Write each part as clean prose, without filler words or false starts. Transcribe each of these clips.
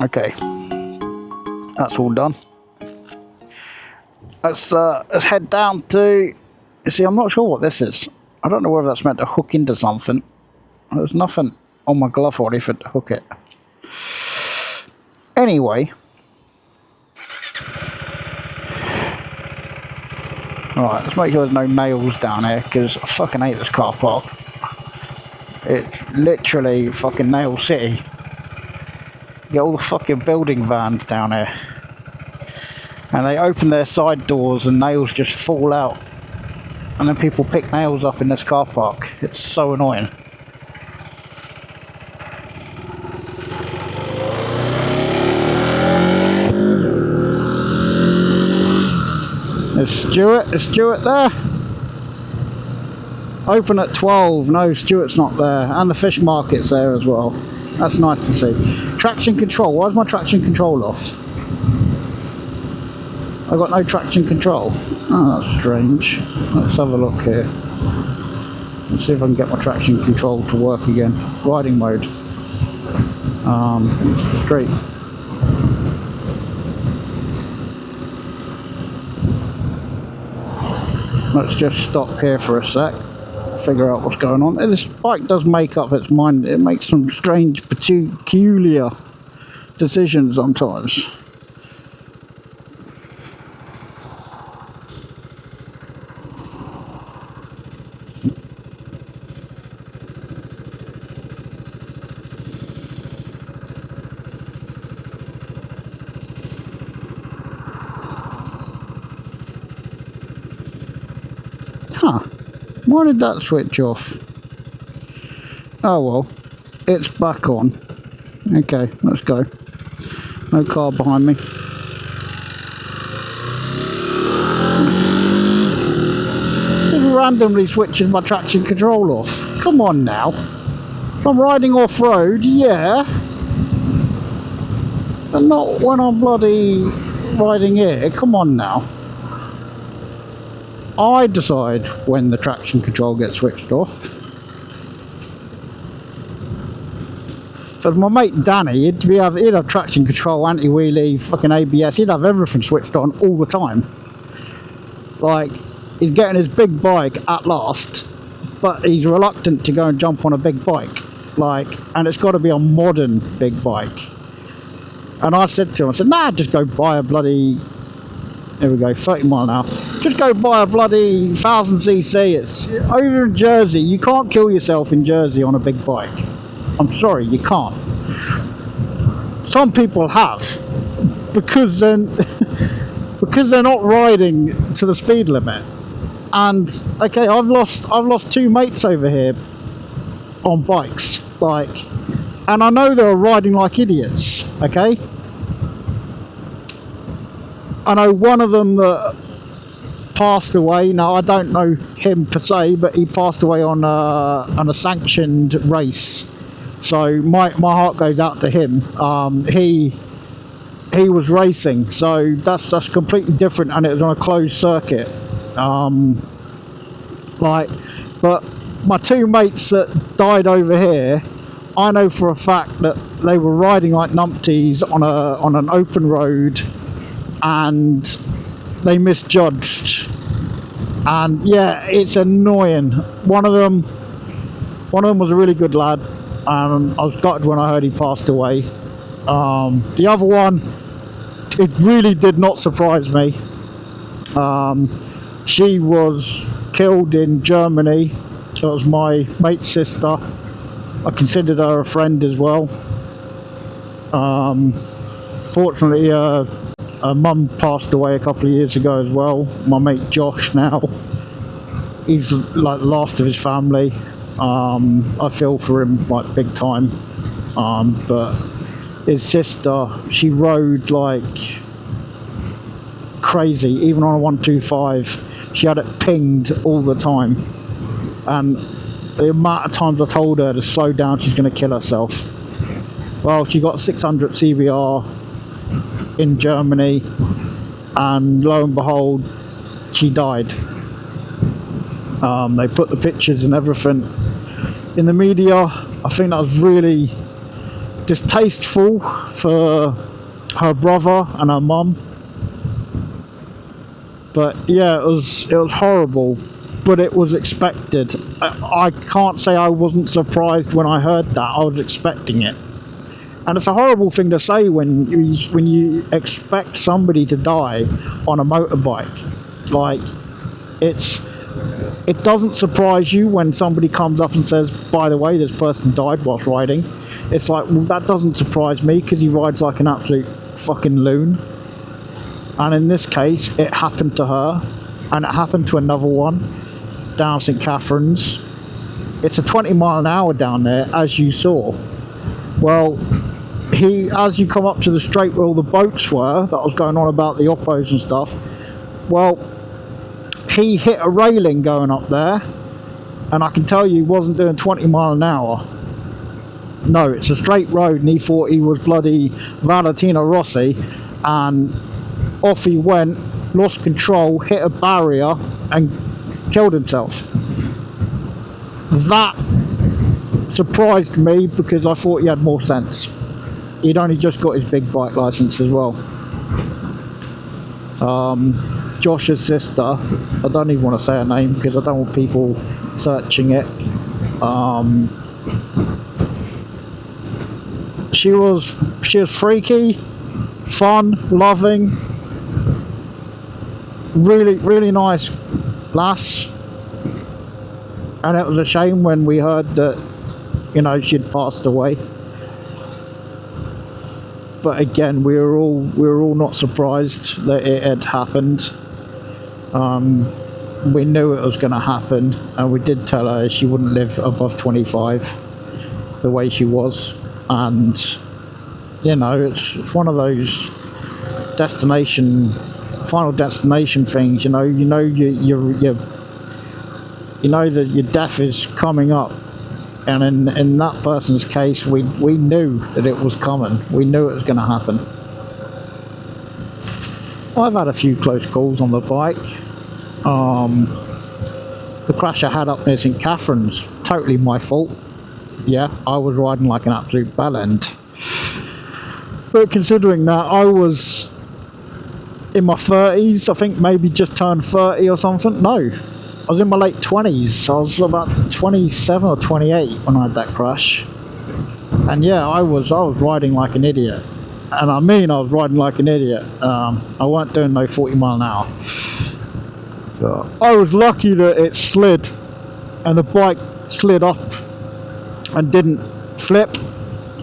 Okay, that's all done. Let's head down to... See, I'm not sure what this is. I don't know whether that's meant to hook into something. There's nothing on my glove or anything to hook it. Anyway. Alright, let's make sure there's no nails down here, because I fucking hate this car park. It's literally fucking nail city. You get all the fucking building vans down here. And they open their side doors and nails just fall out. And then people pick nails up in this car park. It's so annoying. Is Stuart there? Open at 12. No, Stuart's not there. And the fish market's there as well. That's nice to see. Traction control. Why is my traction control off? I've got no traction control. Oh, that's strange. Let's have a look here. Let's see if I can get my traction control to work again. Riding mode. Straight. Let's just stop here for a sec, figure out what's going on. This bike does make up its mind. It makes some strange, peculiar decisions sometimes. Huh, why did that switch off? Oh well, it's back on. Okay, let's go. No car behind me. Just randomly switches my traction control off. Come on now. If I'm riding off-road, yeah. But not when I'm bloody riding here. Come on now. I decide when the traction control gets switched off. So my mate Danny, he'd have traction control, anti-wheelie, fucking ABS, he'd have everything switched on all the time. Like, he's getting his big bike at last, but he's reluctant to go and jump on a big bike. Like, and it's got to be a modern big bike. And I said to him, I said, nah, just go buy a bloody... There we go, 30 mile an hour. Just go buy a bloody 1000cc. It's over in Jersey. You can't kill yourself in Jersey on a big bike. I'm sorry, you can't. Some people have, because then because they're not riding to the speed limit. And okay, I've lost two mates over here on bikes, like, and I know they're riding like idiots. Okay. I know one of them that passed away. Now I don't know him per se, but he passed away on a sanctioned race. So my heart goes out to him. He was racing, so that's completely different, and it was on a closed circuit. But my two mates that died over here, I know for a fact that they were riding like numpties on an open road. And they misjudged, and yeah, it's annoying. One of them was a really good lad, and I was gutted when I heard he passed away. The other one, it really did not surprise me. She was killed in Germany. So it was my mate's sister. I considered her a friend as well. Fortunately, her mum passed away a couple of years ago as well. My mate Josh now, he's like the last of his family. I feel for him like big time. But his sister, she rode like crazy, even on a 125. She had it pinged all the time, and the amount of times I told her to slow down, she's going to kill herself. Well, she got 600 CBR in Germany, and lo and behold, she died. They put the pictures and everything in the media. I think that was really distasteful for her brother and her mum. But yeah, it was horrible, but it was expected. I can't say I wasn't surprised when I heard that. I was expecting it. And it's a horrible thing to say when you expect somebody to die on a motorbike. Like, it doesn't surprise you when somebody comes up and says, by the way, this person died whilst riding. It's like, well, that doesn't surprise me because he rides like an absolute fucking loon. And in this case, it happened to her, and it happened to another one down St Catherine's. It's a 20 mile an hour down there, as you saw. Well, as you come up to the straight where all the boats were, that was going on about the oppos and stuff, well, he hit a railing going up there, and I can tell you he wasn't doing 20 mile an hour. No, it's a straight road, and he thought he was bloody Valentino Rossi, and off he went, lost control, hit a barrier, and killed himself. That surprised me because I thought he had more sense. He'd only just got his big bike license as well. Josh's sister, I don't even want to say her name because I don't want people searching it. She was freaky, fun, loving, really nice lass. And it was a shame when we heard that, you know, she'd passed away. But again, we were all not surprised that it had happened. We knew it was going to happen, and we did tell her she wouldn't live above 25 the way she was. And you know, it's one of those final destination things. You know that your death is coming up. And in that person's case, we knew that it was coming. We knew it was going to happen. I've had a few close calls on the bike. The crash I had up near St Catherine's, totally my fault. Yeah, I was riding like an absolute bellend. But considering that, I was in my 30s, I think maybe just turned 30 or something. No, I was in my late 20s. I was about 27 or 28 when I had that crash. And yeah, I was riding like an idiot. And I mean, I was riding like an idiot. I weren't doing no 40 mile an hour. So I was lucky that it slid and the bike slid up and didn't flip.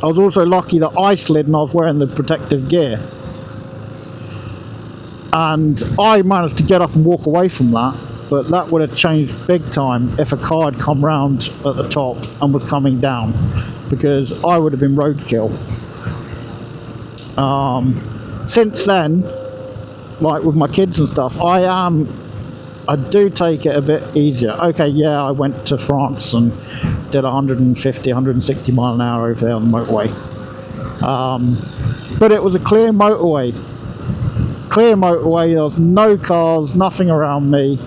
I was also lucky that I slid and I was wearing the protective gear. And I managed to get up and walk away from that. But that would have changed big time if a car had come round at the top and was coming down, because I would have been roadkill. Since then, like with my kids and stuff, I do take it a bit easier. Okay, yeah, I went to France and did 150, 160 mile an hour over there on the motorway. But it was a clear motorway. There was no cars, nothing around me.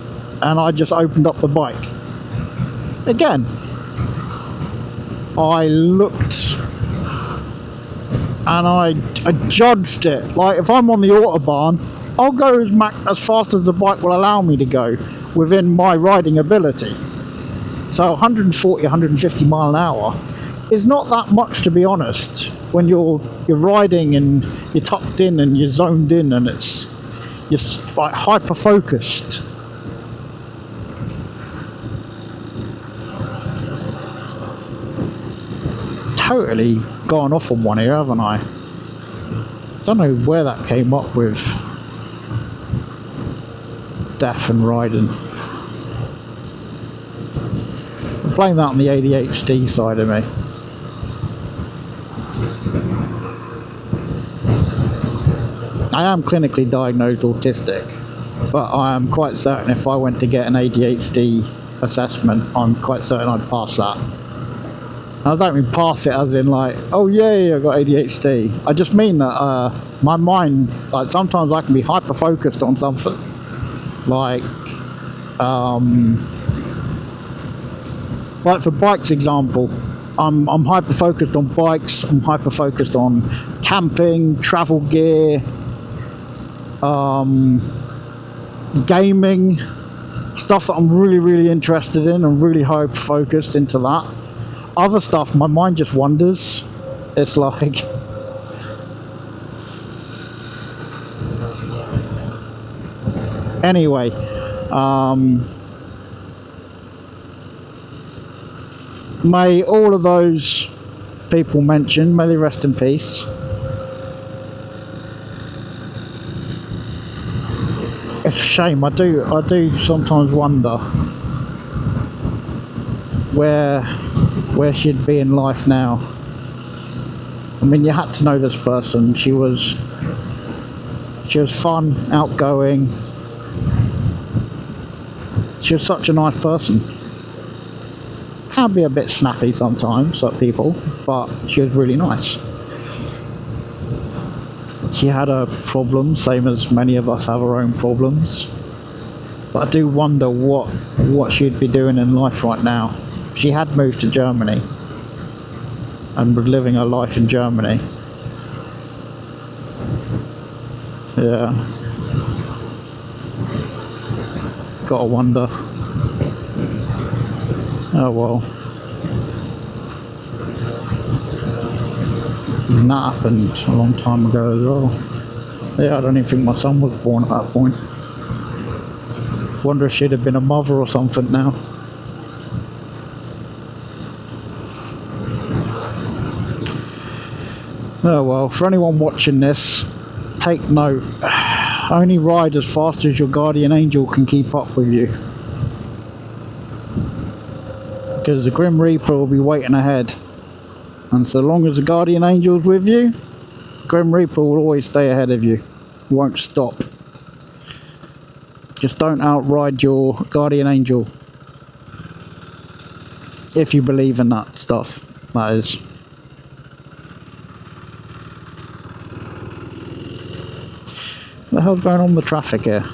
And I just opened up the bike. Again, I looked and I judged it. Like, if I'm on the Autobahn, I'll go as fast as the bike will allow me to go within my riding ability. So 140, 150 mile an hour is not that much, to be honest, when you're riding and you're tucked in and you're zoned in and you're like hyper focused. Totally gone off on one here, haven't I? Don't know where that came up with death and riding. Blame that on the ADHD side of me. I am clinically diagnosed autistic, but I am quite certain if I went to get an ADHD assessment, I'm quite certain I'd pass that. I don't mean pass it as in like, oh yay, I got ADHD. I just mean that my mind, like, sometimes I can be hyper focused on something. Like for bikes example, I'm hyper focused on bikes. I'm hyper focused on camping, travel gear, gaming, stuff that I'm really interested in. I'm really hyper focused into that. Other stuff, my mind just wanders. It's like, anyway, may all of those people mentioned, may they rest in peace. It's a shame. I do sometimes wonder where she'd be in life now. I mean, you had to know this person. She was fun, outgoing. She was such a nice person. Can be a bit snappy sometimes at people, but she was really nice. She had her problems, same as many of us have our own problems. But I do wonder what she'd be doing in life right now. She had moved to Germany and was living her life in Germany. Yeah. Gotta wonder. Oh well. And that happened a long time ago as well. Yeah, I don't even think my son was born at that point. Wonder if she'd have been a mother or something now. Oh well, for anyone watching this, take note. Only ride as fast as your guardian angel can keep up with you. Because the Grim Reaper will be waiting ahead. And so long as the guardian angel's with you, the Grim Reaper will always stay ahead of you. He won't stop. Just don't outride your guardian angel. If you believe in that stuff, that is. What the hell's going on with the traffic here?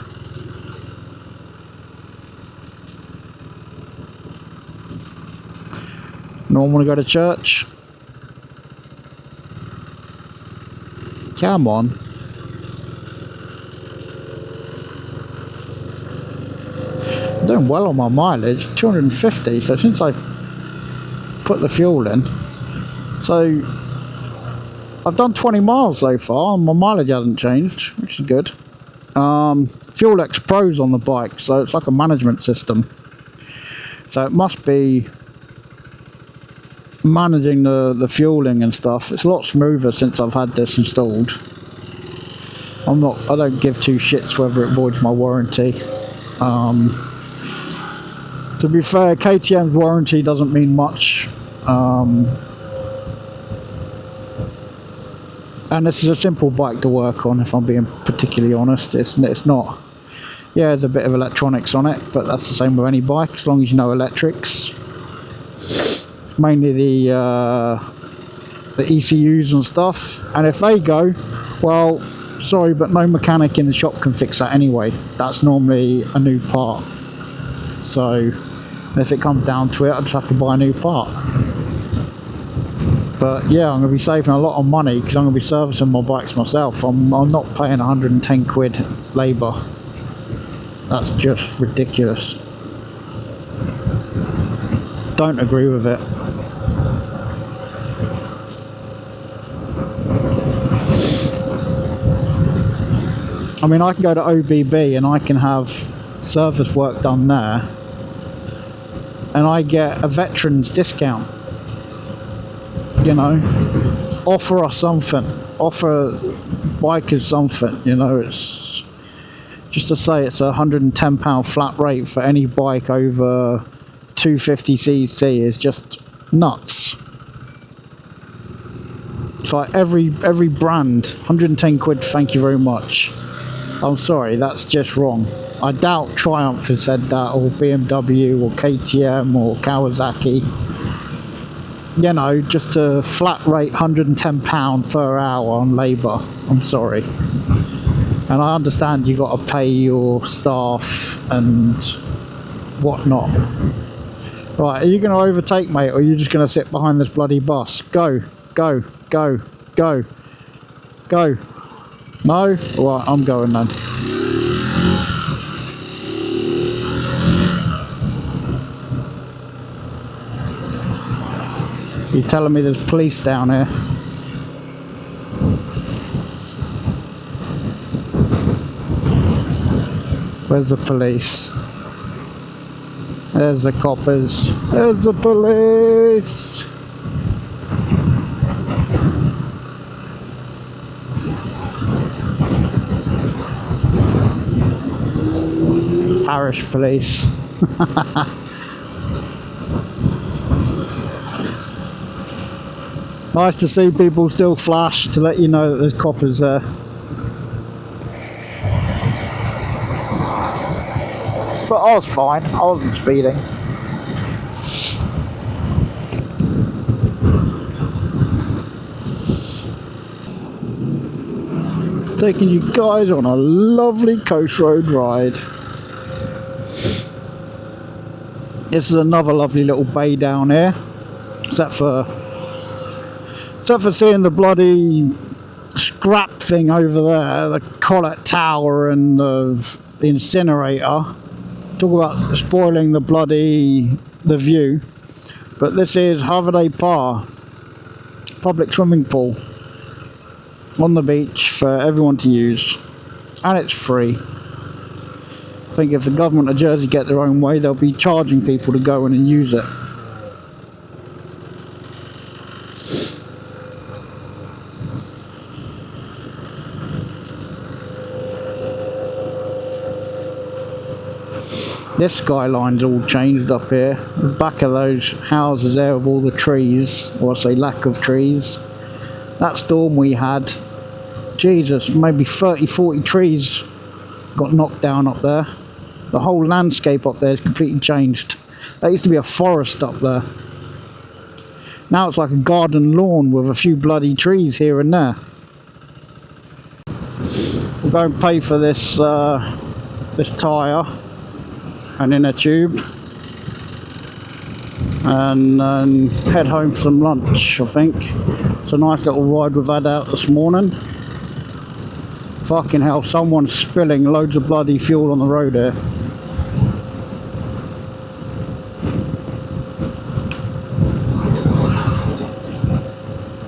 No one want to go to church? Come on. I'm doing well on my mileage, 250, so since I put the fuel in, so I've done 20 miles so far and my mileage hasn't changed, which is good. Fuel X Pro's on the bike, so it's like a management system. So it must be managing the fueling and stuff. It's a lot smoother since I've had this installed. I don't give two shits whether it voids my warranty. To be fair, KTM's warranty doesn't mean much. And this is a simple bike to work on, if I'm being particularly honest. It's not. Yeah, there's a bit of electronics on it, but that's the same with any bike, as long as you know electrics. It's mainly the ECUs and stuff, and if they go, well, sorry, but no mechanic in the shop can fix that anyway. That's normally a new part. So if it comes down to it, I just have to buy a new part. But yeah, I'm going to be saving a lot of money because I'm going to be servicing my bikes myself. I'm not paying 110 quid labour. That's just ridiculous. Don't agree with it. I mean, I can go to OBB and I can have service work done there and I get a veteran's discount. You know, offer us something, offer bikers something, you know. It's just to say it's £110 flat rate for any bike over 250cc is just nuts. It's like every brand, 110 quid, thank you very much. I'm sorry, that's just wrong. I doubt Triumph has said that, or BMW, or KTM, or Kawasaki. You know, just a flat rate £110 per hour on labour. I'm sorry. And I understand you got to pay your staff and whatnot. Right, are you going to overtake, mate, or are you just going to sit behind this bloody bus? Go, go, go, go, go. No? Right, I'm going then. You're telling me there's police down here? Where's the police? There's the coppers. There's the police! Parish police. Nice to see people still flash to let you know that there's coppers there. But I was fine, I wasn't speeding. Taking you guys on a lovely coast road ride. This is another lovely little bay down here. Except for seeing the bloody scrap thing over there, the collet tower and the incinerator. Talk about spoiling the view. But this is Haverday Par, public swimming pool on the beach for everyone to use, and it's free. I think if the government of Jersey get their own way, they'll be charging people to go in and use it. This skyline's all changed up here. The back of those houses there with all the trees, or I say lack of trees. That storm we had, Jesus, maybe 30-40 trees got knocked down up there. The whole landscape up there is completely changed. That used to be a forest up there. Now it's like a garden lawn with a few bloody trees here and there. We'll go and pay for this this tyre and inner tube, and head home for some lunch. I think it's a nice little ride we've had out this morning. Fucking hell, someone's spilling loads of bloody fuel on the road here.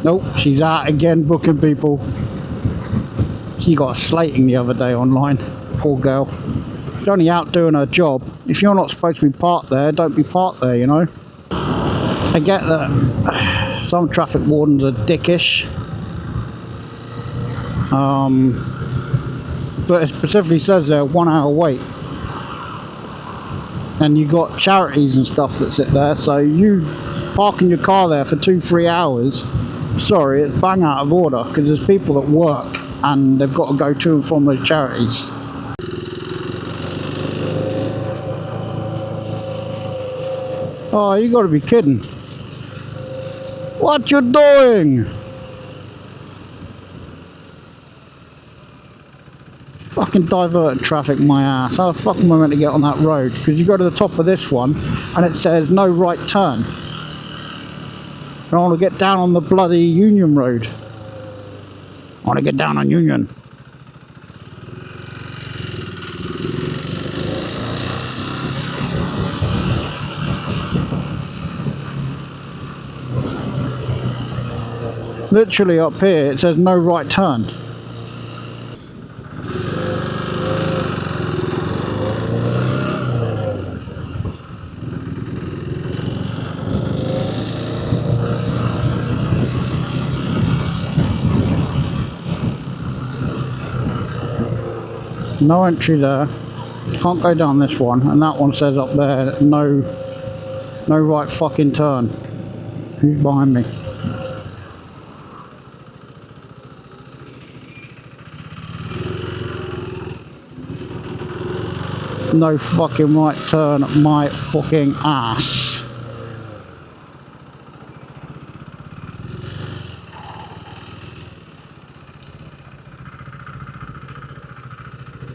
Nope, she's out again booking people. She got a slating the other day online, poor girl. She's only out doing her job. If you're not supposed to be parked there, don't be parked there, you know. I get that some traffic wardens are dickish. But it specifically says there 1 hour wait. And you got charities and stuff that sit there, so you parking your car there for 2-3 hours, sorry, it's bang out of order, because there's people that work and they've got to go to and from those charities. Oh, you gotta be kidding. What you doing? Fucking diverting traffic, my ass. How the fuck am I meant to get on that road? Because you go to the top of this one and it says no right turn. And I want to get down on the bloody Union Road. I want to get down on Union. Literally up here it says no right turn. No entry there. Can't go down this one, and that one says up there no right fucking turn. Who's behind me? No fucking right turn, my fucking ass.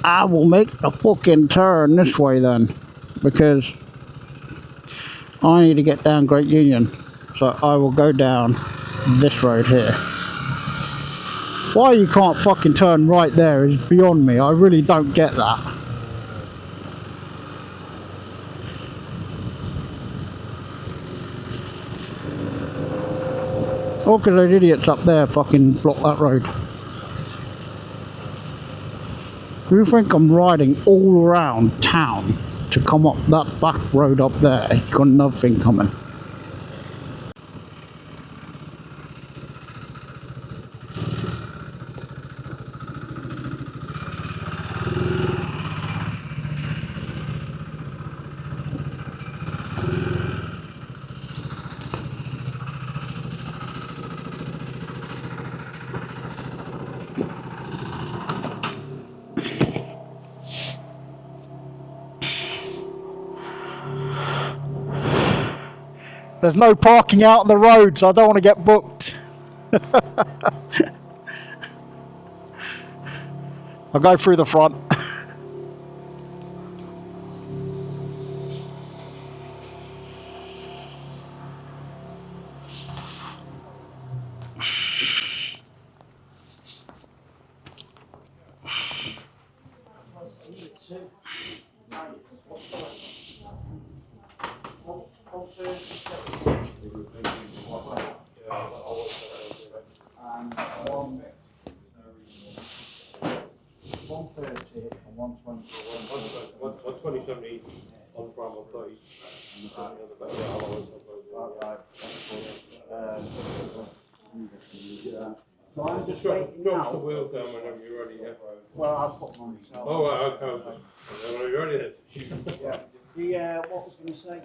I will make the fucking turn this way then, because I need to get down Great Union, so I will go down this road here. Why you can't fucking turn right there is beyond me. I really don't get that. All because those idiots up there fucking block that road. You think I'm riding all around town to come up that back road up there? You got another thing coming. There's no parking out on the road, so I don't want to get booked. I'll go through the front. So I'm just waiting now. The wheel down whenever you're ready, yeah? Well, I'll put them on myself. Oh, right, okay. Whenever you're ready then. Yeah. What was going to say,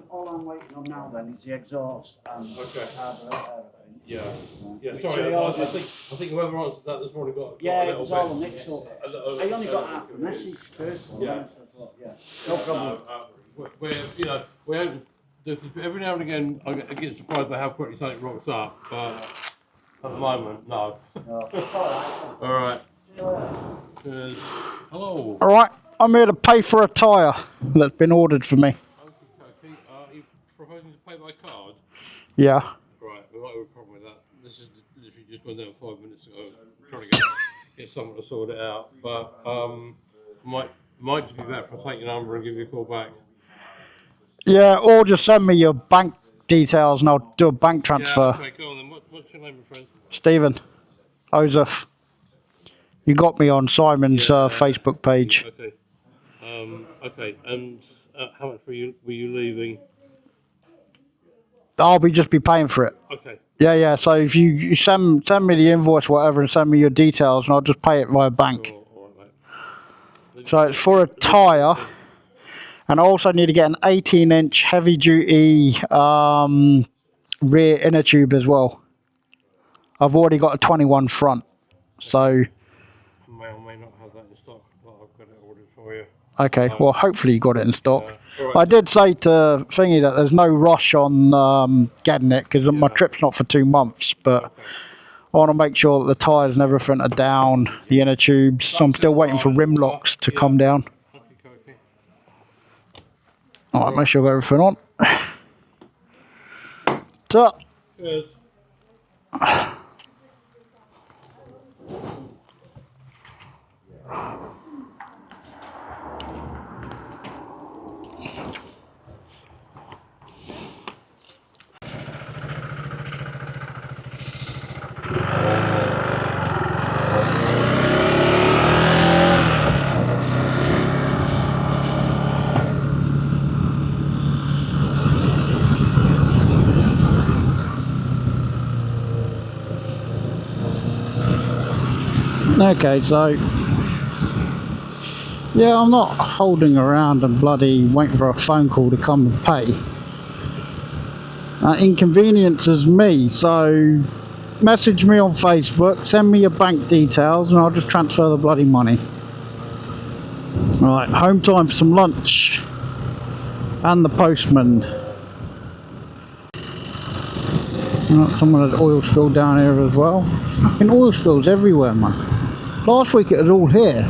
all I'm waiting on now then is the exhaust and carburetor. Yeah. Sorry, I think whoever answered that this morning got it was all a mix up. I only got half a message first. Yeah. No problem. Every now and again I get surprised by how quickly something rocks up, but at the moment, no. Alright. Cheers. Hello. Alright, I'm here to pay for a tyre that's been ordered for me. Okay. Are you proposing to pay by card? Yeah. Right, we might have a problem with that. This is literally just gone down 5 minutes ago, trying to get someone to sort it out. But might just be better if I take your number and give you a call back. Yeah, or just send me your bank details and I'll do a bank transfer. Yeah, okay, go on then. What's your name, my friend? Stephen. Joseph. You got me on Simon's Facebook page. Okay. Okay, and how much were you leaving? I'll just be paying for it. Okay. Yeah, so if you send me the invoice, whatever, and send me your details, and I'll just pay it via bank. Sure, all right, mate. So it's for a tyre, and I also need to get an 18-inch heavy-duty rear inner tube as well. I've already got a 21 front, so... May or may not have that in stock, but I've got it ordered for you. Okay, well, hopefully you got it in stock. Right. I did say to Thingy that there's no rush on getting it, because my trip's not for 2 months, but I want to make sure that the tyres and everything are down, the inner tubes, so I'm still waiting for rim locks to come down. Okay. Alright, make sure I've got everything on. So, Cheers. okay, so yeah, I'm not holding around and bloody waiting for a phone call to come and pay. That inconveniences me, so message me on Facebook, send me your bank details, and I'll just transfer the bloody money. Right, home time for some lunch. And the postman. Someone had oil spill down here as well. Fucking oil spills everywhere, man. Last week it was all here.